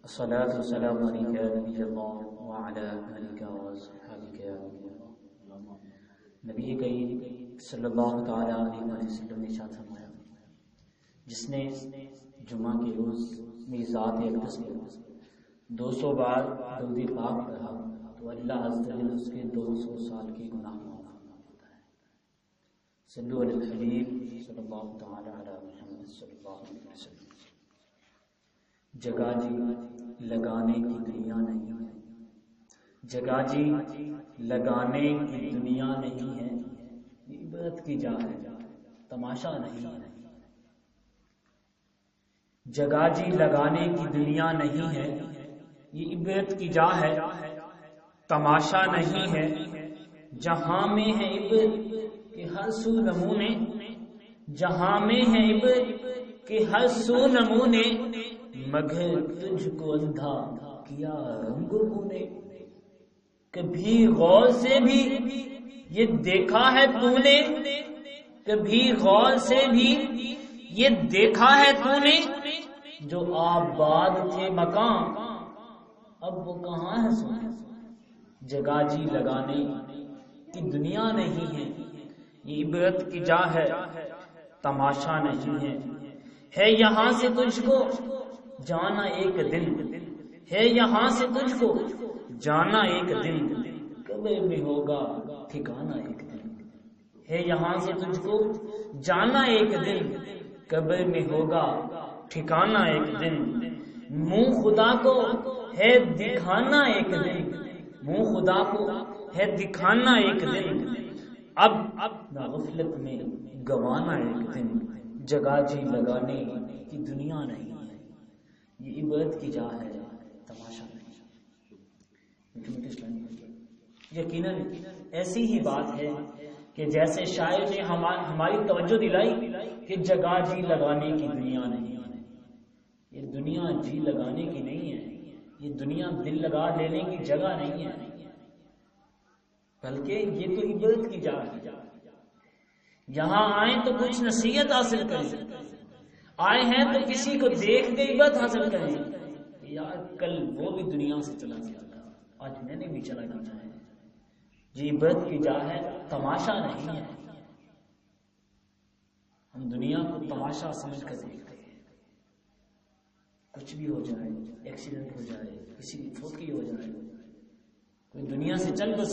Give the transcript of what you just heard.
الصلاة والسلام عليك يا نبي الله وعلى آلك وصحبك يا نبي الله. نبی کریم صلی اللہ تعالیٰ علیہ وسلم نے ارشاد فرمایا، جس نے جمعہ کے روز میری ذات اقدس پر 200 بار درود پاک پڑھا تو اللہ عز و جل اس کے 200 سال کے گناہ معاف فرما دیتا ہے. صلو علی الحبیب صلی اللہ تعالیٰ علی محمد صلی اللہ علیہ وسلم. جگہ جی لگانے کی دنیا نہیں ہے، جگہ جی لگانے کی دنیا نہیں ہے، یہ عبرت کی جا ہے، تماشا نہیں ہے. جگہ جی لگانے کی دنیا نہیں ہے، یہ عبرت کی جا ہے، تماشا نہیں ہے. جہاں میں ہے عبرت کہ ہر سو نمونے، جہاں میں ہے عبرت کہ ہر سو نمونے، مگر تجھ کو اندھا کیا رنگوں نے. کبھی غور سے بھی یہ دیکھا ہے تو نے، کبھی غور سے بھی یہ دیکھا ہے تو نے، جو آباد تھے مکان اب وہ کہاں ہے سونے. جگہ جی لگانے کی دنیا نہیں ہے، یہ عبرت کی جا ہے، تماشا نہیں ہے. ہے یہاں سے تجھ کو جانا ایک دن، ہے یہاں سے تجھ کو جانا ایک دن، قبر میں ہوگا ٹھکانا ایک دن. ہے یہاں سے تجھ کو جانا ایک دن، قبر میں ہوگا ٹھکانا ایک دن. منہ خدا کو ہے دکھانا ایک دن، منہ خدا کو ہے دکھانا ایک دن. اب نہ غفلت میں گوانا ایک دن. جگہ جی لگانے کی دنیا نہیں ہے، یہ عبرت کی جا ہے، تماشا نہیں. یقیناً ایسی ہی بات ہے کہ جیسے شاعر نے ہماری توجہ دلائی کہ جگہ جی لگانے کی دنیا نہیں ہے. یہ دنیا جی لگانے کی نہیں ہے، یہ دنیا دل لگا لینے کی جگہ نہیں ہے، بلکہ یہ تو عبرت کی جا ہے. یہاں آئیں تو کچھ نصیحت حاصل کریں، آئے ہیں تو کسی کو دیکھ کے عبرت حاصل کریں. یار کل وہ بھی دنیا سے چلا گیا تھا، آج میں نے بھی چلا جانا ہے. یہ عبرت کی جا ہے، تماشا نہیں ہے. ہم دنیا کو تماشا سمجھ کر دیکھتے ہیں. کچھ بھی ہو جائے، ایکسیڈنٹ ہو جائے، کسی کی فوتگی ہو جائے، کوئی دنیا سے چل بسے